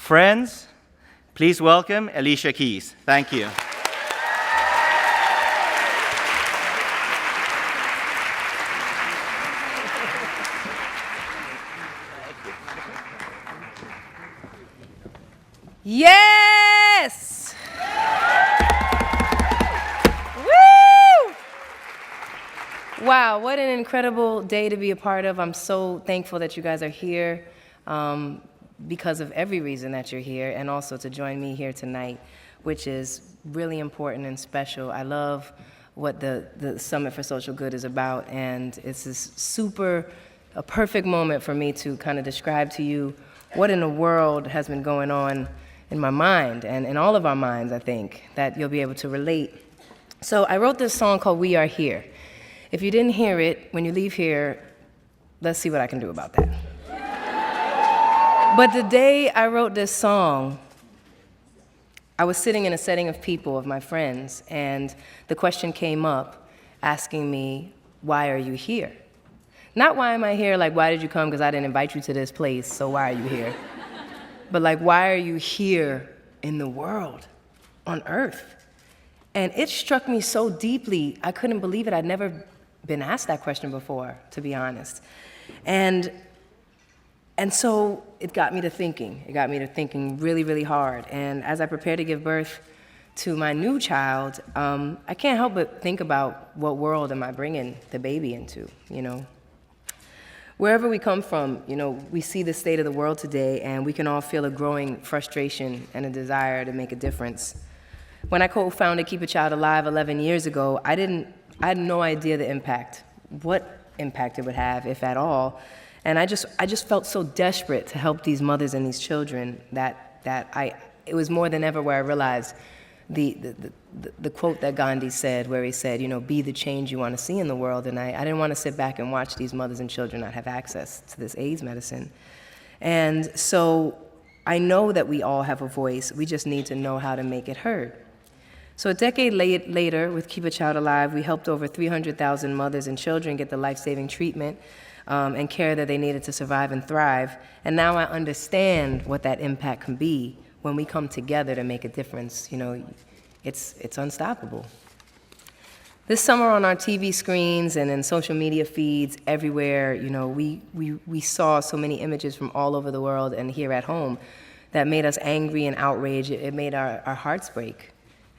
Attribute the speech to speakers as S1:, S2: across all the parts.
S1: Friends, please welcome Alicia Keys. Thank you.
S2: Yes! Woo! Wow, what an incredible day to be a part of. I'm so thankful that you guys are here because of every reason that you're here, and also to join me here tonight, which is really important and special. I love what the Summit for Social Good is about, and it's this a perfect moment for me to kind of describe to you what in the world has been going on in my mind, and in all of our minds, I think, that you'll be able to relate. So I wrote this song called We Are Here. If you didn't hear it, when you leave here, let's see what I can do about that. But the day I wrote this song, I was sitting in a setting of people, of my friends, and the question came up asking me, why are you here? Not why am I here, like why did you come, because I didn't invite you to this place, so why are you here? But like, why are you here in the world, on earth? And it struck me so deeply, I couldn't believe it. I'd never been asked that question before, to be honest. And so it got me to thinking. It got me to thinking really, really hard. And as I prepared to give birth to my new child, I can't help but think about what world am I bringing the baby into, you know? Wherever we come from, you know, we see the state of the world today, and we can all feel a growing frustration and a desire to make a difference. When I co-founded Keep a Child Alive 11 years ago, I had no idea the impact, what impact it would have, if at all. And I just felt so desperate to help these mothers and these children that it was more than ever where I realized the quote that Gandhi said, where he said, you know, be the change you want to see in the world. And I didn't want to sit back and watch these mothers and children not have access to this AIDS medicine. And so I know that we all have a voice. We just need to know how to make it heard. So a decade later, with Keep a Child Alive, we helped over 300,000 mothers and children get the life-saving treatment and care that they needed to survive and thrive. And now I understand what that impact can be when we come together to make a difference. You know, it's unstoppable. This summer on our TV screens and in social media feeds everywhere, you know, we saw so many images from all over the world and here at home that made us angry and outraged. It made our hearts break.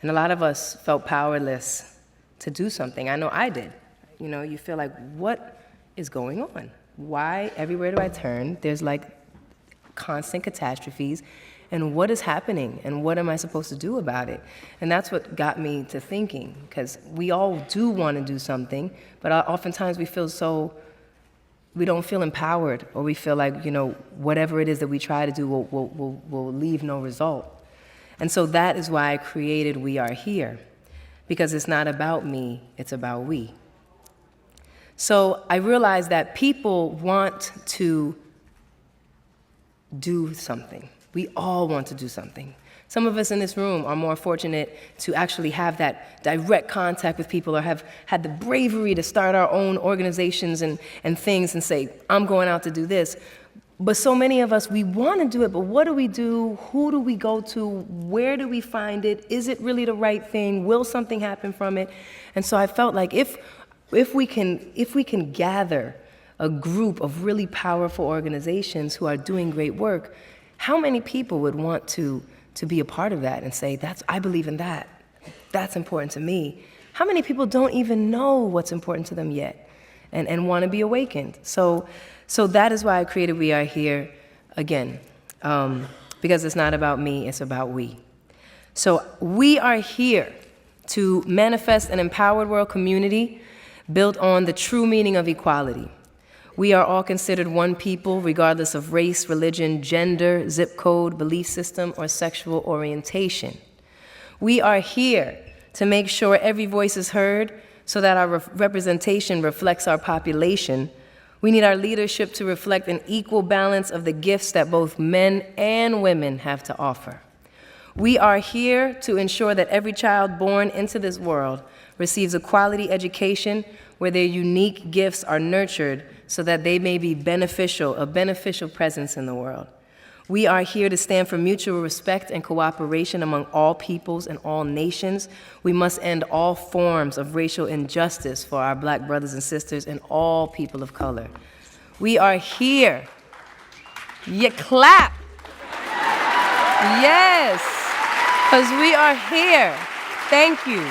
S2: And a lot of us felt powerless to do something. I know I did. You know, you feel like, what is going on? Why, everywhere do I turn, there's like constant catastrophes, and what is happening, and what am I supposed to do about it? And that's what got me to thinking, because we all do want to do something, but oftentimes we don't feel empowered, or we feel like, you know, whatever it is that we try to do will leave no result. And so that is why I created We Are Here, because it's not about me, it's about we. So I realized that people want to do something. We all want to do something. Some of us in this room are more fortunate to actually have that direct contact with people, or have had the bravery to start our own organizations and things and say, I'm going out to do this. But so many of us, we want to do it, but what do we do? Who do we go to? Where do we find it? Is it really the right thing? Will something happen from it? And so I felt like if we can gather a group of really powerful organizations who are doing great work, how many people would want to be a part of that and say, I believe in that. That's important to me. How many people don't even know what's important to them yet and want to be awakened? So that is why I created We Are Here again, because it's not about me, it's about we. So we are here to manifest an empowered world community built on the true meaning of equality. We are all considered one people, regardless of race, religion, gender, zip code, belief system, or sexual orientation. We are here to make sure every voice is heard so that our representation reflects our population. We need our leadership to reflect an equal balance of the gifts that both men and women have to offer. We are here to ensure that every child born into this world receives a quality education where their unique gifts are nurtured so that they may be a beneficial presence in the world. We are here to stand for mutual respect and cooperation among all peoples and all nations. We must end all forms of racial injustice for our Black brothers and sisters and all people of color. We are here. You clap. Yes, because we are here. Thank you.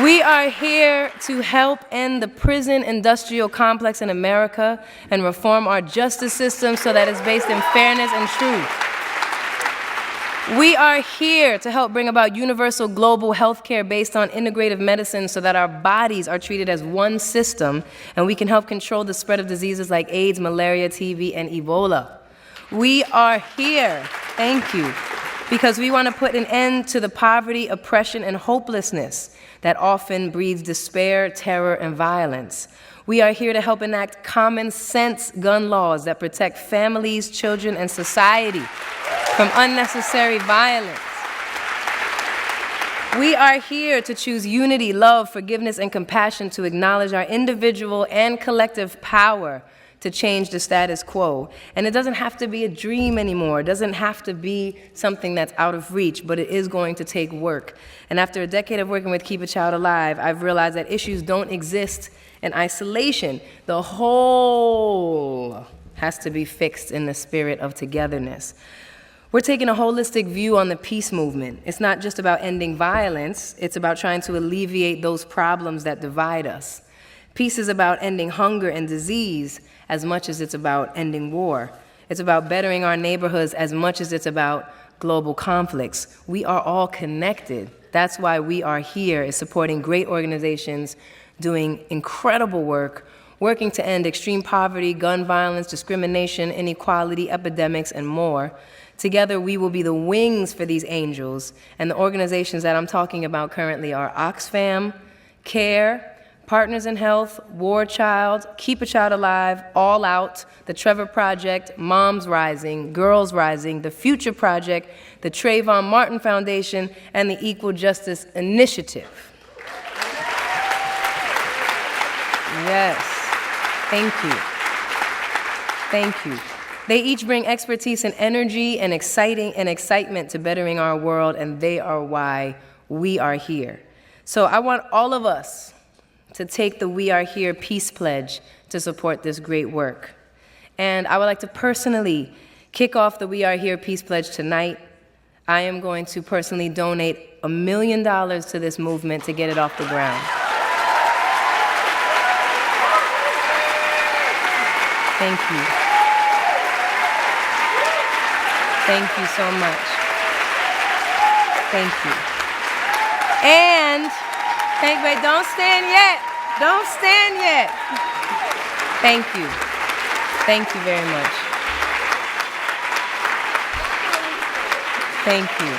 S2: We are here to help end the prison industrial complex in America and reform our justice system so that it's based in fairness and truth. We are here to help bring about universal global health care based on integrative medicine so that our bodies are treated as one system and we can help control the spread of diseases like AIDS, malaria, TB, and Ebola. We are here, thank you, because we want to put an end to the poverty, oppression, and hopelessness that often breeds despair, terror, and violence. We are here to help enact common sense gun laws that protect families, children, and society from unnecessary violence. We are here to choose unity, love, forgiveness, and compassion to acknowledge our individual and collective power to change the status quo. And it doesn't have to be a dream anymore. It doesn't have to be something that's out of reach, but it is going to take work. And after a decade of working with Keep a Child Alive, I've realized that issues don't exist in isolation. The whole has to be fixed in the spirit of togetherness. We're taking a holistic view on the peace movement. It's not just about ending violence, it's about trying to alleviate those problems that divide us. Peace is about ending hunger and disease as much as it's about ending war. It's about bettering our neighborhoods as much as it's about global conflicts. We are all connected. That's why we are here, is supporting great organizations doing incredible work, working to end extreme poverty, gun violence, discrimination, inequality, epidemics, and more. Together, we will be the wings for these angels, and the organizations that I'm talking about currently are Oxfam, CARE, Partners in Health, War Child, Keep a Child Alive, All Out, the Trevor Project, Moms Rising, Girls Rising, the Future Project, the Trayvon Martin Foundation, and the Equal Justice Initiative. Yes, thank you. Thank you. They each bring expertise and energy and excitement to bettering our world, and they are why we are here. So I want all of us to take the We Are Here Peace Pledge to support this great work. And I would like to personally kick off the We Are Here Peace Pledge tonight. I am going to personally donate $1 million to this movement to get it off the ground. Thank you. Thank you so much. Thank you. And wait, don't stand yet. Don't stand yet. Thank you. Thank you very much. Thank you.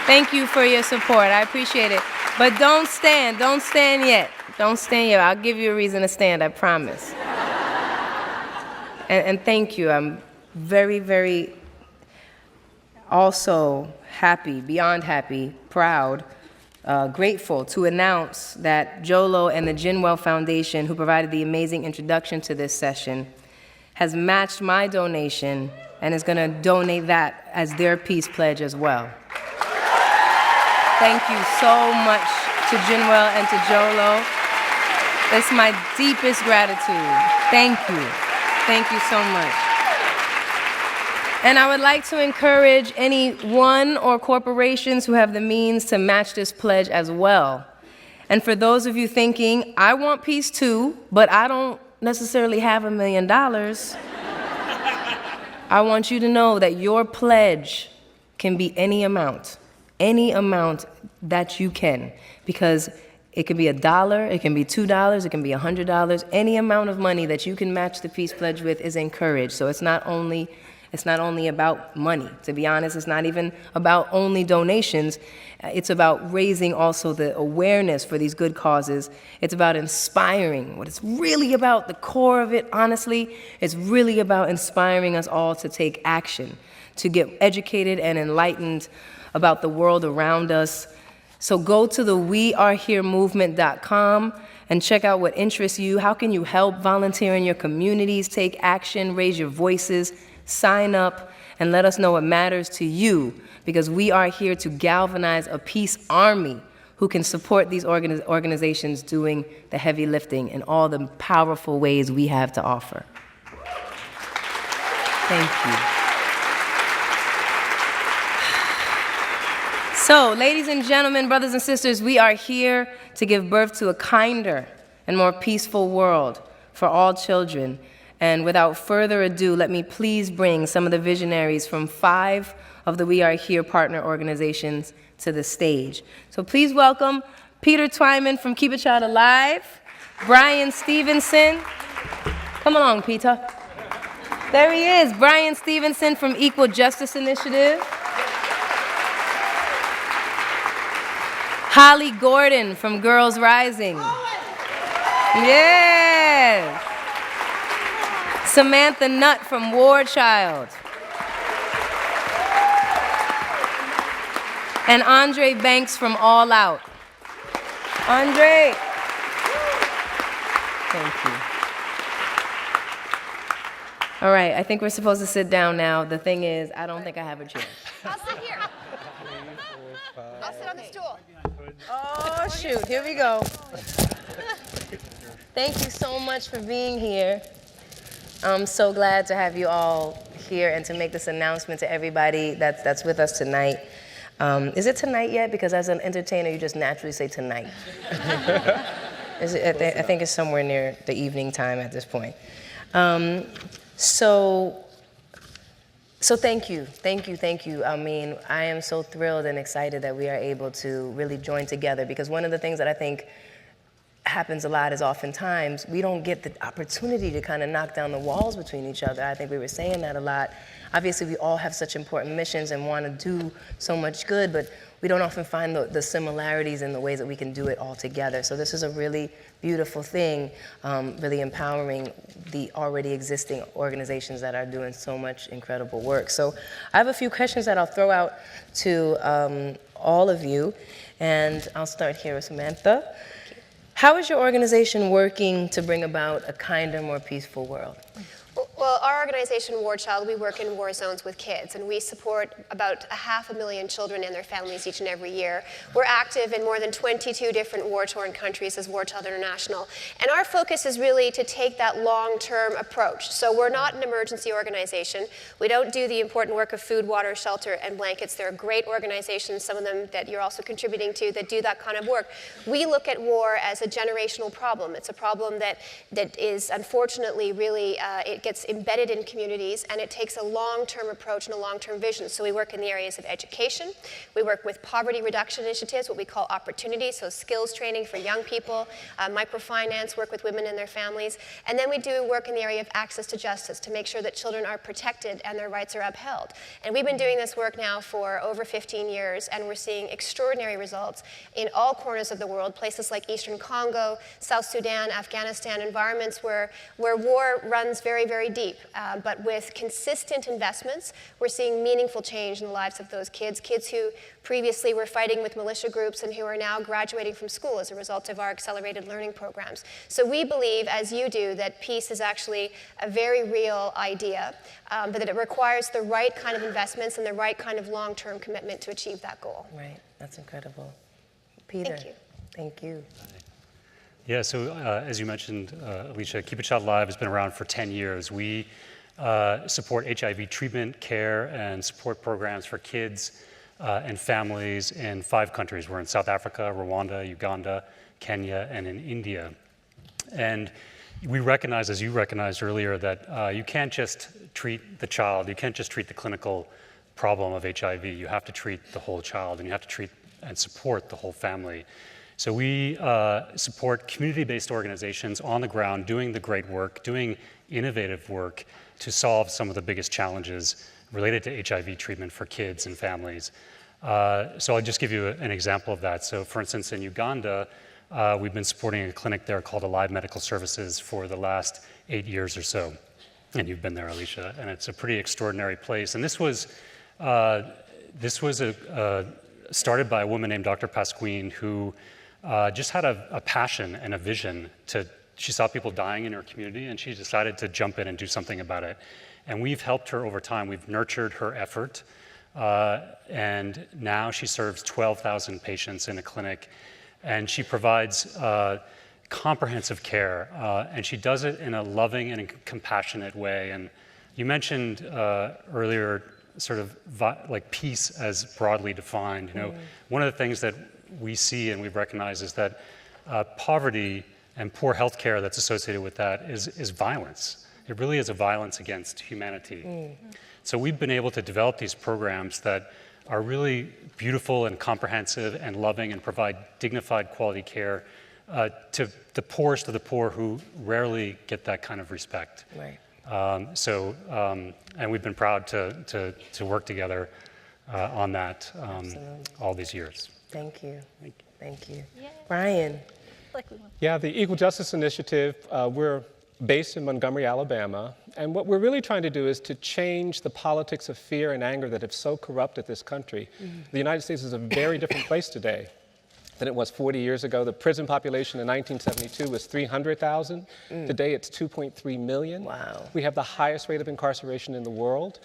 S2: Thank you for your support. I appreciate it. But don't stand. Don't stand yet. Don't stand yet. I'll give you a reason to stand, I promise. And thank you. I'm very, very also happy, beyond happy, proud, grateful to announce that Jolo and the Ginwell Foundation, who provided the amazing introduction to this session, has matched my donation and is going to donate that as their peace pledge as well. Thank you so much to Ginwell and to Jolo. It's my deepest gratitude. Thank you. Thank you so much. And I would like to encourage anyone or corporations who have the means to match this pledge as well. And for those of you thinking, I want peace too, but I don't necessarily have $1 million, I want you to know that your pledge can be any amount that you can, because it can be $1, it can be $2, it can be $100. Any amount of money that you can match the peace pledge with is encouraged. So it's not only about money. To be honest, it's not even about only donations. It's about raising also the awareness for these good causes. It's about inspiring. What it's really about, the core of it, honestly, is really about inspiring us all to take action, to get educated and enlightened about the world around us. So go to the weareheremovement.com and check out what interests you. How can you help volunteer in your communities, take action, raise your voices, Sign up and let us know what matters to you, because we are here to galvanize a peace army who can support these organizations doing the heavy lifting in all the powerful ways we have to offer. Thank you. So, ladies and gentlemen, brothers and sisters, we are here to give birth to a kinder and more peaceful world for all children. And without further ado, let me please bring some of the visionaries from 5 of the We Are Here partner organizations to the stage. So please welcome Peter Twyman from Keep a Child Alive, Bryan Stevenson. Come along, Peter. There he is, Bryan Stevenson from Equal Justice Initiative. Holly Gordon from Girls Rising. Yes. Samantha Nutt from War Child. And Andre Banks from All Out. Andre. Thank you. All right, I think we're supposed to sit down now. The thing is, I don't think I have a chair.
S3: I'll sit here. I'll sit on the stool.
S2: Oh, shoot, here we go. Thank you so much for being here. I'm so glad to have you all here and to make this announcement to everybody that's with us tonight. Is it tonight yet? Because as an entertainer, you just naturally say tonight. I think it's somewhere near the evening time at this point. So thank you. I mean, I am so thrilled and excited that we are able to really join together, because one of the things that I think happens a lot is oftentimes we don't get the opportunity to kind of knock down the walls between each other. I think we were saying that a lot. Obviously, we all have such important missions and want to do so much good, but we don't often find the similarities in the ways that we can do it all together. So this is a really beautiful thing, really empowering the already existing organizations that are doing so much incredible work. So I have a few questions that I'll throw out to all of you, and I'll start here with Samantha. How is your organization working to bring about a kinder, more peaceful world?
S3: Well, our organization, War Child, we work in war zones with kids, and we support about 500,000 children and their families each and every year. We're active in more than 22 different war-torn countries as War Child International, and our focus is really to take that long-term approach. So we're not an emergency organization. We don't do the important work of food, water, shelter, and blankets. There are great organizations, some of them that you're also contributing to, that do that kind of work. We look at war as a generational problem. It's a problem that is unfortunately really, it gets embedded in communities, and it takes a long-term approach and a long-term vision. So we work in the areas of education. We work with poverty reduction initiatives, what we call opportunities, so skills training for young people, microfinance, work with women and their families. And then we do work in the area of access to justice to make sure that children are protected and their rights are upheld. And we've been doing this work now for over 15 years, and we're seeing extraordinary results in all corners of the world, places like Eastern Congo, South Sudan, Afghanistan, environments where war runs very, very deep. But with consistent investments, we're seeing meaningful change in the lives of those kids who previously were fighting with militia groups and who are now graduating from school as a result of our accelerated learning programs. So we believe, as you do, that peace is actually a very real idea, but that it requires the right kind of investments and the right kind of long-term commitment to achieve that goal.
S2: Right, that's incredible. Peter.
S3: Thank you.
S2: Thank you.
S4: Yeah, so as you mentioned, Alicia, Keep a Child Alive has been around for 10 years. We support HIV treatment, care, and support programs for kids and families in 5 countries. We're in South Africa, Rwanda, Uganda, Kenya, and in India. And we recognize, as you recognized earlier, that you can't just treat the child, you can't just treat the clinical problem of HIV. You have to treat the whole child, and you have to treat and support the whole family. So we support community-based organizations on the ground doing the great work, doing innovative work to solve some of the biggest challenges related to HIV treatment for kids and families. So I'll just give you an example of that. So for instance, in Uganda, we've been supporting a clinic there called Alive Medical Services for the last 8 years or so. And you've been there, Alicia, and it's a pretty extraordinary place. And this was started by a woman named Dr. Pasquin, who just had a passion and a vision she saw people dying in her community, and she decided to jump in and do something about it. And we've helped her over time. We've nurtured her effort. And now she serves 12,000 patients in a clinic. And she provides comprehensive care. And she does it in a loving and a compassionate way. And you mentioned earlier sort of like peace as broadly defined. You know, one of the things that we see and we've recognized is that poverty and poor health care that's associated with that is violence. It really is a violence against humanity. So we've been able to develop these programs that are really beautiful and comprehensive and loving and provide dignified quality care to the poorest of the poor who rarely get that kind of respect.
S2: Right.
S4: And we've been proud to work together on that all these years.
S2: Thank you. Thank you.
S5: Yay.
S2: Bryan.
S6: Yeah, the Equal Justice Initiative, we're based in Montgomery, Alabama, and what we're really trying to do is to change the politics of fear and anger that have so corrupted this country. The United States is a very different place today than it was 40 years ago. The prison population in 1972 was 300,000. Today it's 2.3 million.
S2: Wow.
S6: We have the highest rate of incarceration in the world.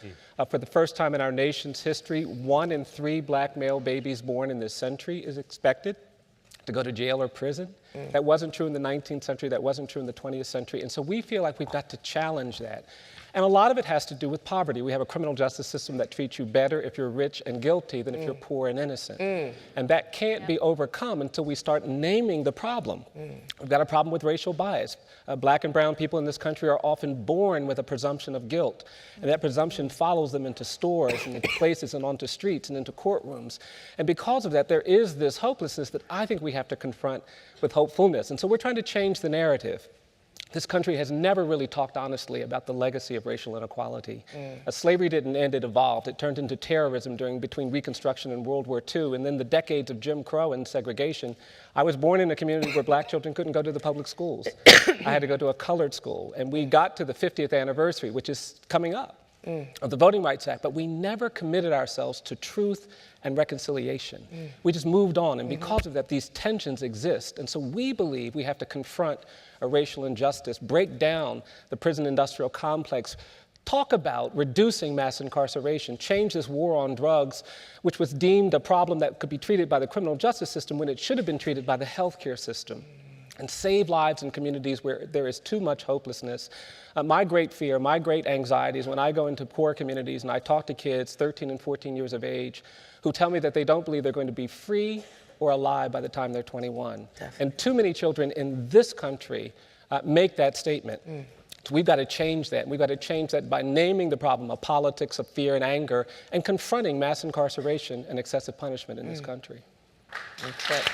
S6: For the first time in our nation's history, 1 in 3 black male babies born in this century is expected to go to jail or prison. That wasn't true in the 19th century, that wasn't true in the 20th century. And so we feel like we've got to challenge that. And a lot of it has to do with poverty. We have a criminal justice system that treats you better if you're rich and guilty than if you're poor and innocent. And that can't be overcome until we start naming the problem. We've got a problem with racial bias. Black and brown people in this country are often born with a presumption of guilt. And that presumption follows them into stores and into places and onto streets and into courtrooms. And because of that, there is this hopelessness that I think we have to confront with hopefulness. And so we're trying to change the narrative. This country has never really talked honestly about the legacy of racial inequality. Slavery didn't end, it evolved. It turned into terrorism between Reconstruction and World War II, and then the decades of Jim Crow and segregation. I was born in a community where black children couldn't go to the public schools. I had to go to a colored school, and we got to the 50th anniversary, which is coming up, of the Voting Rights Act, but we never committed ourselves to truth and reconciliation. We just moved on, and because of that, these tensions exist. And so we believe we have to confront a racial injustice, break down the prison industrial complex, talk about reducing mass incarceration, change this war on drugs, which was deemed a problem that could be treated by the criminal justice system when it should have been treated by the healthcare system, and save lives in communities where there is too much hopelessness. My great fear, my great anxiety is when I go into poor communities and I talk to kids 13 and 14 years of age who tell me that they don't believe they're going to be free or alive by the time they're 21. Definitely. And too many children in this country make that statement. So we've got to change that. We've got to change that by naming the problem of politics of fear and anger and confronting mass incarceration and excessive punishment in this country.
S2: That's it.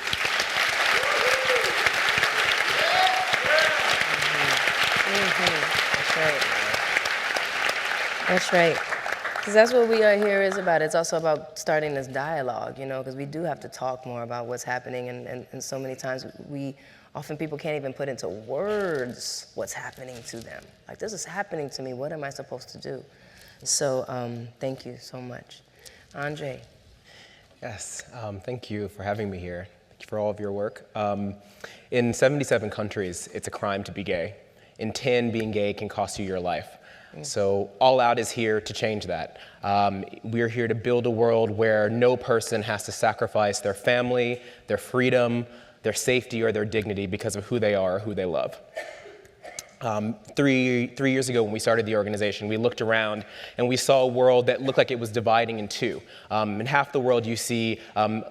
S2: That's right. That's right. Because that's what we are here is about. It's also about starting this dialogue, you know, because we do have to talk more about what's happening, and so many times often people can't even put into words what's happening to them. Like, this is happening to me, what am I supposed to do? So thank you so much. Andre.
S7: Yes, thank you for having me here. Thank you for all of your work. In 77 countries, it's a crime to be gay. In 10, being gay can cost you your life. So All Out is here to change that. We're here to build a world where no person has to sacrifice their family, their freedom, their safety, or their dignity because of who they are or who they love. 3 years ago when we started the organization, we looked around and we saw a world that looked like it was dividing in two. In half the world you see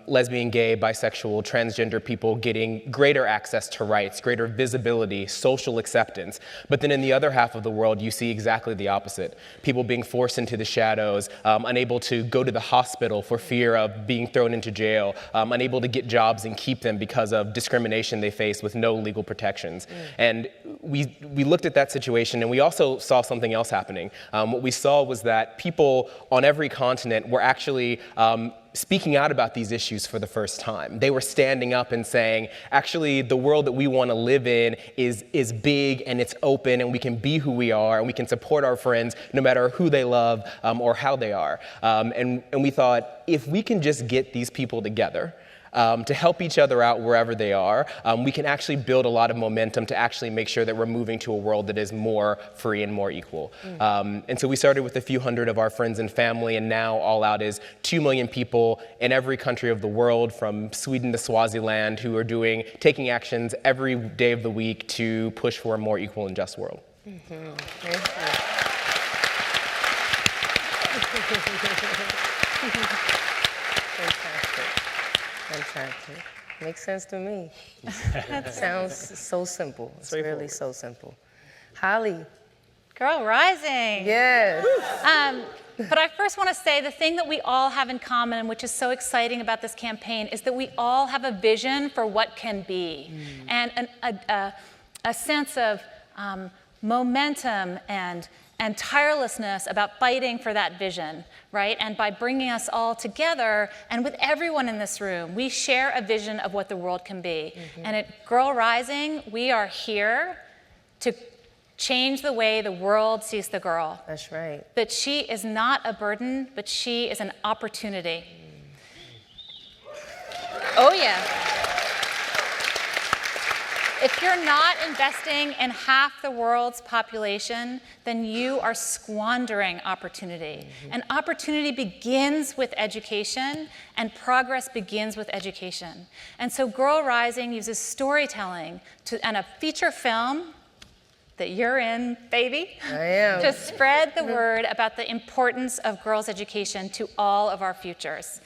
S7: lesbian, gay, bisexual, transgender people getting greater access to rights, greater visibility, social acceptance. But then in the other half of the world you see exactly the opposite. People being forced into the shadows, unable to go to the hospital for fear of being thrown into jail, unable to get jobs and keep them because of discrimination they face with no legal protections. And we looked at that situation and we also saw something else happening. What we saw was that people on every continent were actually speaking out about these issues for the first time. They were standing up and saying, actually, the world that we want to live in is big and it's open and we can be who we are and we can support our friends no matter who they love or how they are. And we thought, if we can just get these people together, to help each other out wherever they are, we can actually build a lot of momentum to actually make sure that we're moving to a world that is more free and more equal. And so we started with a few hundred of our friends and family, and now all out is 2 million people in every country of the world, from Sweden to Swaziland, who are taking actions every day of the week to push for a more equal and just world.
S2: Fantastic. Makes sense to me. That sounds so simple. It's really so simple. Holly.
S5: Girl Rising.
S2: Yes.
S5: But I first want to say the thing that we all have in common, which is so exciting about this campaign, is that we all have a vision for what can be, and a sense of momentum and tirelessness about fighting for that vision, right? And by bringing us all together, and with everyone in this room, we share a vision of what the world can be. And at Girl Rising, we are here to change the way the world sees the girl.
S2: That's right.
S5: That she is not a burden, but she is an opportunity. Oh yeah. If you're not investing in half the world's population, then you are squandering opportunity. And opportunity begins with education, and progress begins with education. And so Girl Rising uses storytelling and a feature film that you're in, baby,
S2: I am.
S5: to spread the word about the importance of girls' education to all of our futures.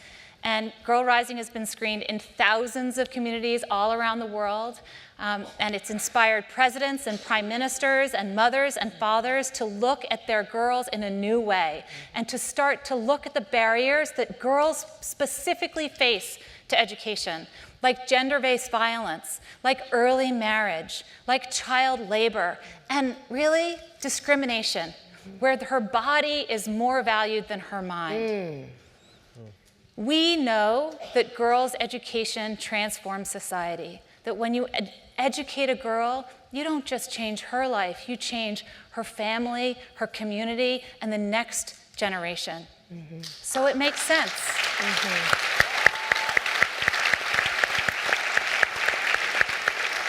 S5: And Girl Rising has been screened in thousands of communities all around the world, and it's inspired presidents and prime ministers and mothers and fathers to look at their girls in a new way, and to start to look at the barriers that girls specifically face to education, like gender-based violence, like early marriage, like child labor, and really discrimination, where her body is more valued than her mind. We know that girls' education transforms society, that when you educate a girl, you don't just change her life, you change her family, her community, and the next generation. So it makes sense.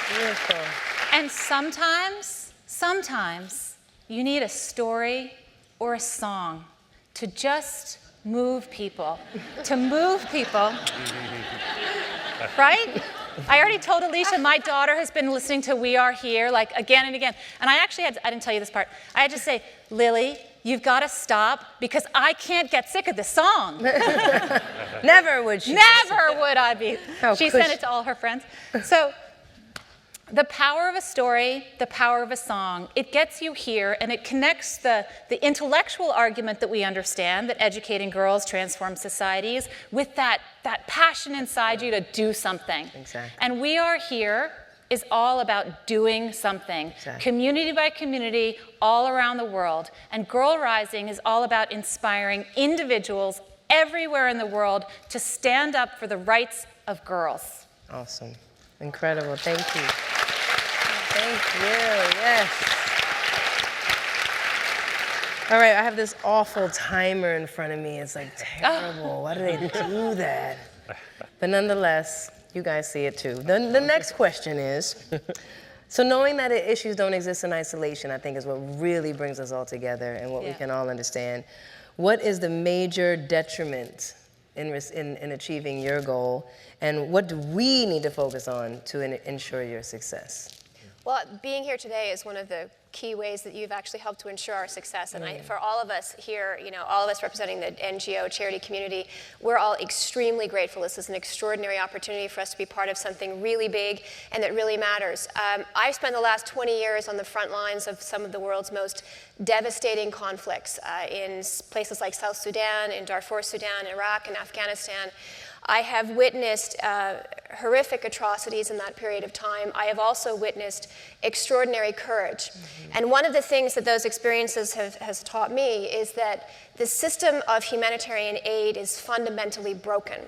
S2: Beautiful.
S5: And sometimes you need a story or a song to just move people, right? I already told Alicia my daughter has been listening to We Are Here like again and again. And I didn't tell you this part. I had to say, Lily, you've got to stop because I can't get sick of this song.
S2: Never would she.
S5: Never would I be.
S2: How
S5: She
S2: could
S5: sent
S2: she?
S5: it to all her friends. So the power of a story, the power of a song, it gets you here, and it connects the intellectual argument that we understand, that educating girls transforms societies, with that passion inside you to do something.
S2: Exactly.
S5: And We Are Here is all about doing something, community by community, all around the world. And Girl Rising is all about inspiring individuals everywhere in the world to stand up for the rights of girls.
S2: Awesome. Incredible. Thank you. Thank you. Yes. All right, I have this awful timer in front of me. It's like terrible. Why do they do that? But nonetheless, you guys see it too. The next question is, so knowing that issues don't exist in isolation, I think is what really brings us all together and what we can all understand. What is the major detriment in achieving your goal, and what do we need to focus on to ensure your success?
S3: Well, being here today is one of the key ways that you've actually helped to ensure our success. And for all of us here, all of us representing the NGO charity community, we're all extremely grateful. This is an extraordinary opportunity for us to be part of something really big and that really matters. I've spent the last 20 years on the front lines of some of the world's most devastating conflicts in places like South Sudan, in Darfur, Sudan, Iraq, and Afghanistan. I have witnessed horrific atrocities in that period of time, I have also witnessed extraordinary courage. And one of the things that those experiences has taught me is that the system of humanitarian aid is fundamentally broken.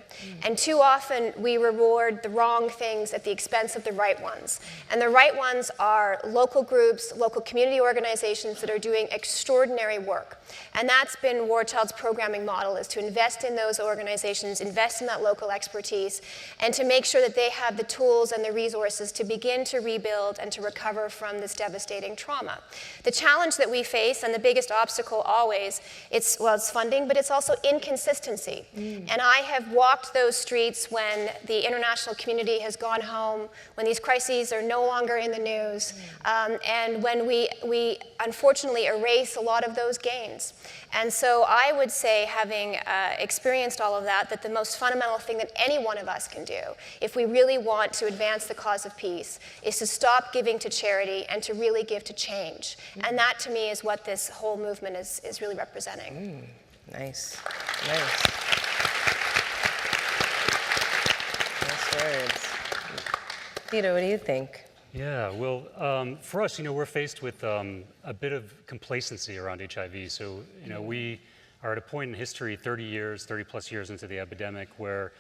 S3: And too often we reward the wrong things at the expense of the right ones. And the right ones are local groups, local community organizations that are doing extraordinary work. And that's been War Child's programming model, is to invest in those organizations, invest in that local expertise, and to make sure that they have the tools and the resources to begin to rebuild and to recover from this devastating trauma. The challenge that we face, and the biggest obstacle always, it's funding, but it's also inconsistency. And I have walked those streets when the international community has gone home, when these crises are no longer in the news, and when we unfortunately erase a lot of those gains. And so I would say, having experienced all of that, that the most fundamental thing that any one of us can do, if we really want to advance the cause of peace, is to stop giving to charity and to really give to change. And that, to me, is what this whole movement is really representing.
S2: Nice. Nice. Nice words. Peter, what do you think?
S4: Yeah, well, for us, we're faced with a bit of complacency around HIV. So, we are at a point in history, 30 plus years into the epidemic, where,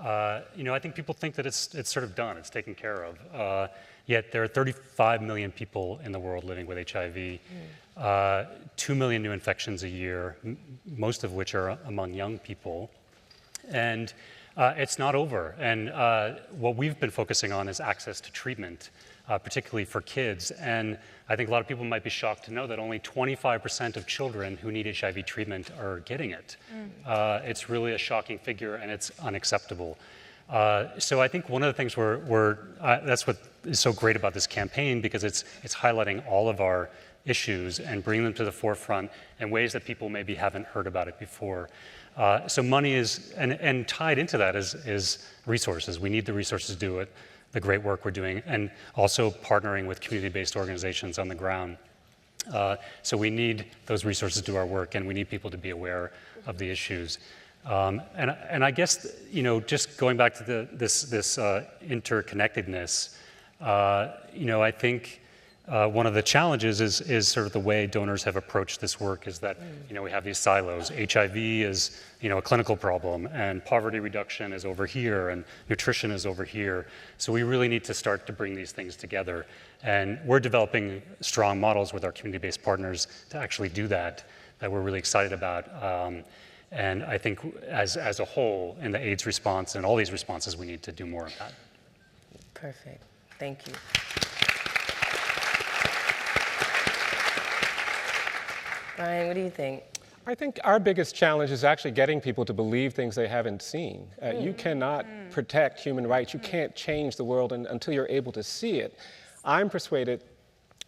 S4: I think people think that it's sort of done, it's taken care of. Yet there are 35 million people in the world living with HIV, 2 million new infections a year, most of which are among young people. And it's not over. And what we've been focusing on is access to treatment, particularly for kids. And I think a lot of people might be shocked to know that only 25% of children who need HIV treatment are getting it. It's really a shocking figure, and it's unacceptable. So I think one of the things that's what is so great about this campaign, because it's highlighting all of our issues and bringing them to the forefront in ways that people maybe haven't heard about it before. So money is, and tied into that is resources. We need the resources to do it, the great work we're doing, and also partnering with community-based organizations on the ground. So we need those resources to do our work, and we need people to be aware of the issues. And I guess, just going back to this interconnectedness, I think one of the challenges is sort of the way donors have approached this work, is that, we have these silos. HIV is, a clinical problem, and poverty reduction is over here, and nutrition is over here. So we really need to start to bring these things together. And we're developing strong models with our community-based partners to actually do that we're really excited about. And I think as a whole, in the AIDS response and all these responses, we need to do more of that.
S2: Perfect. Thank you. Bryan, what do you think?
S6: I think our biggest challenge is actually getting people to believe things they haven't seen. You cannot protect human rights. You can't change the world until you're able to see it. I'm persuaded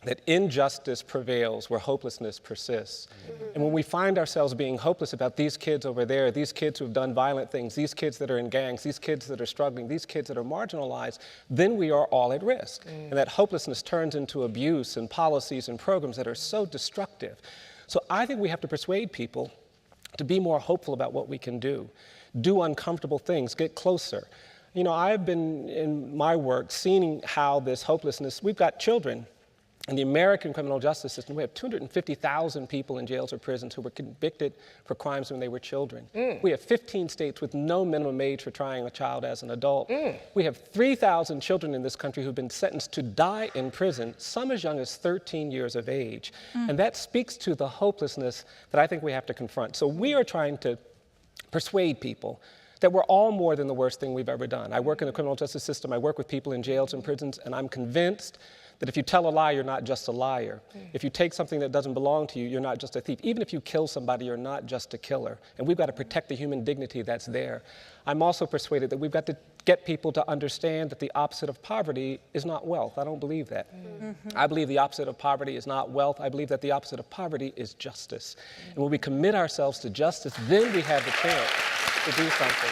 S6: that injustice prevails where hopelessness persists. And when we find ourselves being hopeless about these kids over there, these kids who have done violent things, these kids that are in gangs, these kids that are struggling, these kids that are marginalized, then we are all at risk. And that hopelessness turns into abuse and policies and programs that are so destructive. So I think we have to persuade people to be more hopeful about what we can do uncomfortable things, get closer. I've been, in my work, seeing how this hopelessness, we've got children. In the American criminal justice system, we have 250,000 people in jails or prisons who were convicted for crimes when they were children. We have 15 states with no minimum age for trying a child as an adult. We have 3,000 children in this country who've been sentenced to die in prison, some as young as 13 years of age. And that speaks to the hopelessness that I think we have to confront. So we are trying to persuade people that we're all more than the worst thing we've ever done. I work in the criminal justice system. I work with people in jails and prisons, and I'm convinced that if you tell a lie, you're not just a liar. If you take something that doesn't belong to you, you're not just a thief. Even if you kill somebody, you're not just a killer. And we've got to protect the human dignity that's there. I'm also persuaded that we've got to get people to understand that the opposite of poverty is not wealth. I don't believe that. I believe the opposite of poverty is not wealth. I believe that the opposite of poverty is justice. And when we commit ourselves to justice, then we have the chance to do something.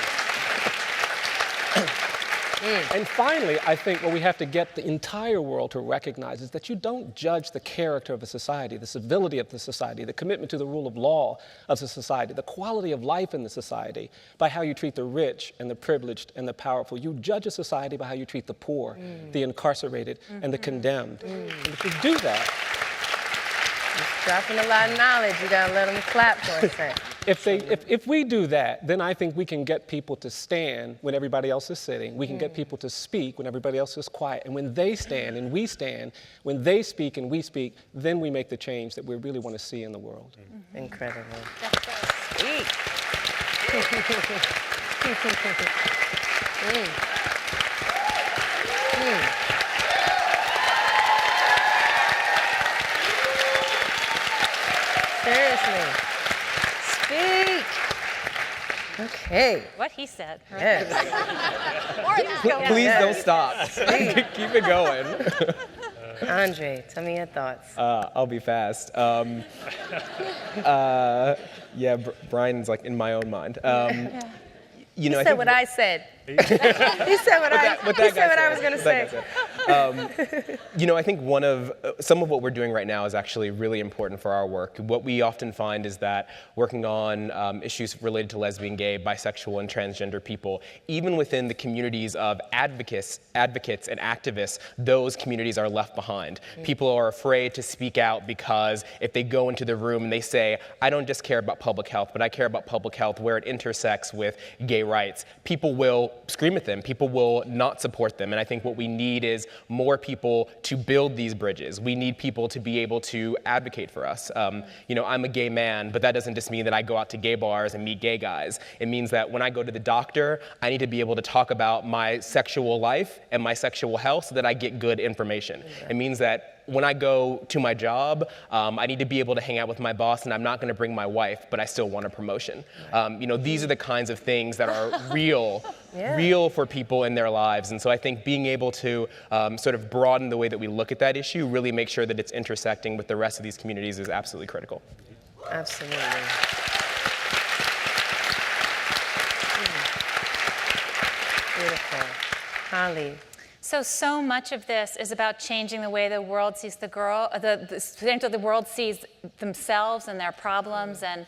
S6: And finally, I think what we have to get the entire world to recognize is that you don't judge the character of a society, the civility of the society, the commitment to the rule of law of the society, the quality of life in the society by how you treat the rich and the privileged and the powerful. You judge a society by how you treat the poor, the incarcerated, and the condemned. And if you do that,
S2: Dropping a lot of knowledge, you gotta let them clap for a second.
S6: if we do that, then I think we can get people to stand when everybody else is sitting. We can get people to speak when everybody else is quiet. And when they stand and we stand, when they speak and we speak, then we make the change that we really want to see in the world.
S2: Incredible.
S5: That's so
S2: Sweet. Seriously. Speak. Okay.
S5: what he said. Right?
S2: Yes.
S7: Please don't stop. Keep it going.
S2: Andre, tell me your thoughts.
S7: I'll be fast. Yeah, Bryan's like in my own mind. You know,
S2: He said what I said. He said what I was going to say.
S7: You know, I think some of what we're doing right now is actually really important for our work. What we often find is that working on issues related to lesbian, gay, bisexual, and transgender people, even within the communities of advocates and activists, those communities are left behind. People are afraid to speak out because if they go into the room and they say, I don't just care about public health, but I care about public health where it intersects with gay rights, people will scream at them. People will not support them. And I think what we need is more people to build these bridges. We need people to be able to advocate for us. You know, I'm a gay man, but that doesn't just mean that I go out to gay bars and meet gay guys. It means that when I go to the doctor, I need to be able to talk about my sexual life and my sexual health so that I get good information. It means that when I go to my job, I need to be able to hang out with my boss, and I'm not going to bring my wife, but I still want a promotion. You know, these are the kinds of things that are real for people in their lives. And so I think being able to sort of broaden the way that we look at that issue, really make sure that it's intersecting with the rest of these communities is absolutely critical.
S2: Absolutely. Beautiful. Holly.
S5: So much of this is about changing the way the world sees the world sees themselves and their problems, and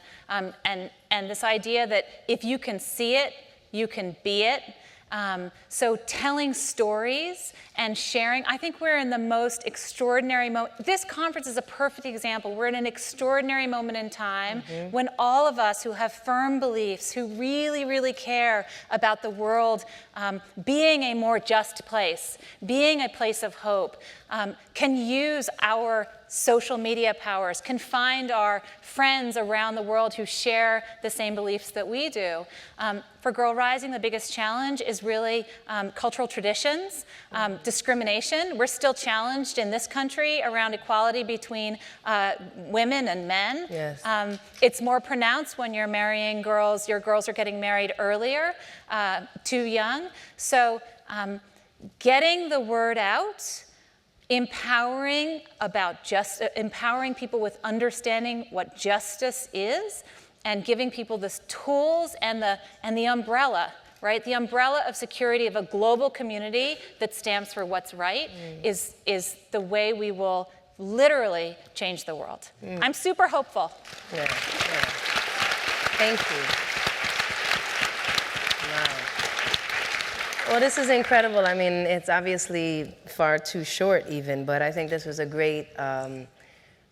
S5: this idea that if you can see it, you can be it. So telling stories and sharing, I think we're in the most extraordinary moment. This conference is a perfect example. We're in an extraordinary moment in time when all of us who have firm beliefs, who really, really care about the world being a more just place, being a place of hope, can use our social media powers, can find our friends around the world who share the same beliefs that we do. For Girl Rising, the biggest challenge is really cultural traditions, discrimination. We're still challenged in this country around equality between women and men.
S2: Yes.
S5: It's more pronounced when you're marrying girls. Your girls are getting married earlier, too young. So getting the word out, empowering people with understanding what justice is, and giving people the tools and the umbrella, right? The umbrella of security of a global community that stands for what's right is the way we will literally change the world. I'm super hopeful.
S2: Yeah. Thank you. Wow. Well, this is incredible. I mean, it's obviously far too short even, but I think this was a great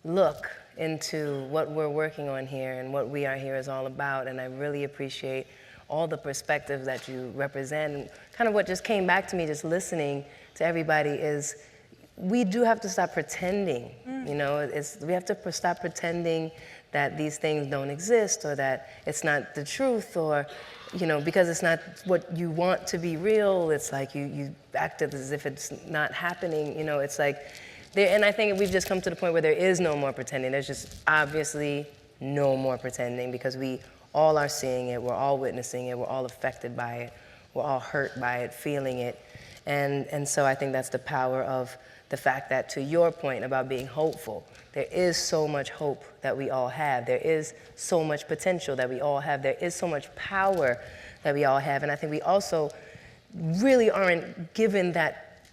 S2: look into what we're working on here and what We Are Here is all about. And I really appreciate all the perspectives that you represent. And kind of what just came back to me just listening to everybody is we do have to stop pretending. You know, we have to stop pretending that these things don't exist or that it's not the truth, or, you know, because it's not what you want to be real, it's like you act as if it's not happening. You know, it's like, and I think we've just come to the point where there is no more pretending. There's just obviously no more pretending, because we all are seeing it, we're all witnessing it, we're all affected by it, we're all hurt by it, feeling it. And so I think that's the power of the fact that, to your point about being hopeful, there is so much hope that we all have. There is so much potential that we all have. There is so much power that we all have. And I think we also really aren't given that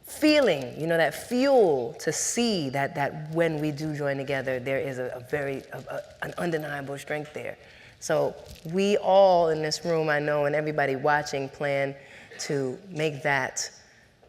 S2: feeling, you know, that fuel to see that when we do join together, there is an undeniable strength there. So we all in this room, I know, and everybody watching, plan to make that,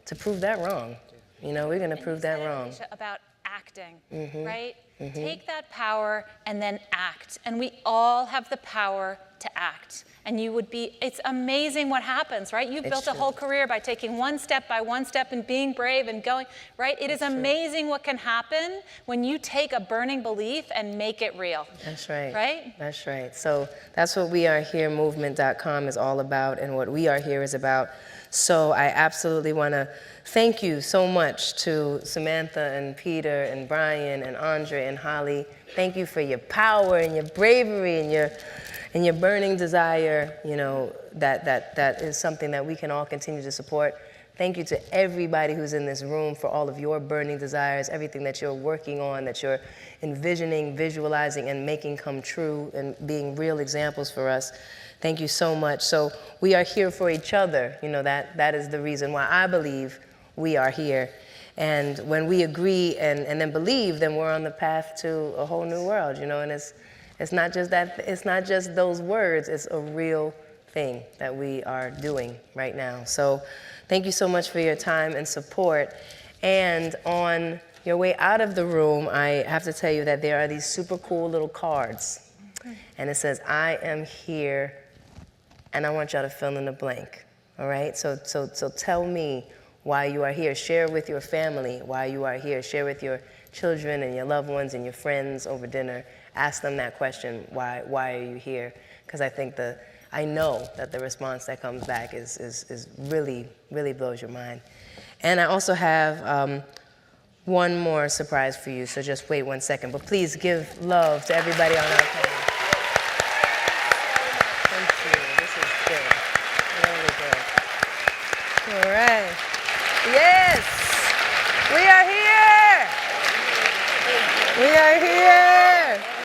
S2: to prove that wrong. You know, we're going to prove that wrong.
S5: Alicia, about acting, right? Take that power and then act. And we all have the power to act. And you would be, it's amazing what happens, right? You've built a whole career by taking one step by one step and being brave and going, right? It is amazing what can happen when you take a burning belief and make it real.
S2: That's right.
S5: Right?
S2: That's right. So that's what We Are Here movement.com is all about, and what We Are Here is about. So I absolutely want to thank you so much to Samantha and Peter and Bryan and Andre and Holly. Thank you for your power and your bravery and your burning desire. You know, that is something that we can all continue to support. Thank you to everybody who's in this room for all of your burning desires, everything that you're working on, that you're envisioning, visualizing, and making come true, and being real examples for us. Thank you so much. So we are here for each other. You know, that is the reason why I believe we are here. And when we agree and then believe, then we're on the path to a whole new world, you know, and it's not just that, it's not just those words, it's a real thing that we are doing right now. So thank you so much for your time and support. And on your way out of the room, I have to tell you that there are these super cool little cards. And it says, I am here, and I want y'all to fill in the blank, all right? So tell me why you are here. Share with your family why you are here. Share with your children and your loved ones and your friends over dinner. Ask them that question, why are you here? Because I know that the response that comes back is really, really blows your mind. And I also have one more surprise for you, so just wait 1 second. But please give love to everybody on our panel. Thank you. This is good. Really good. All right. Yes! We are here! We are here!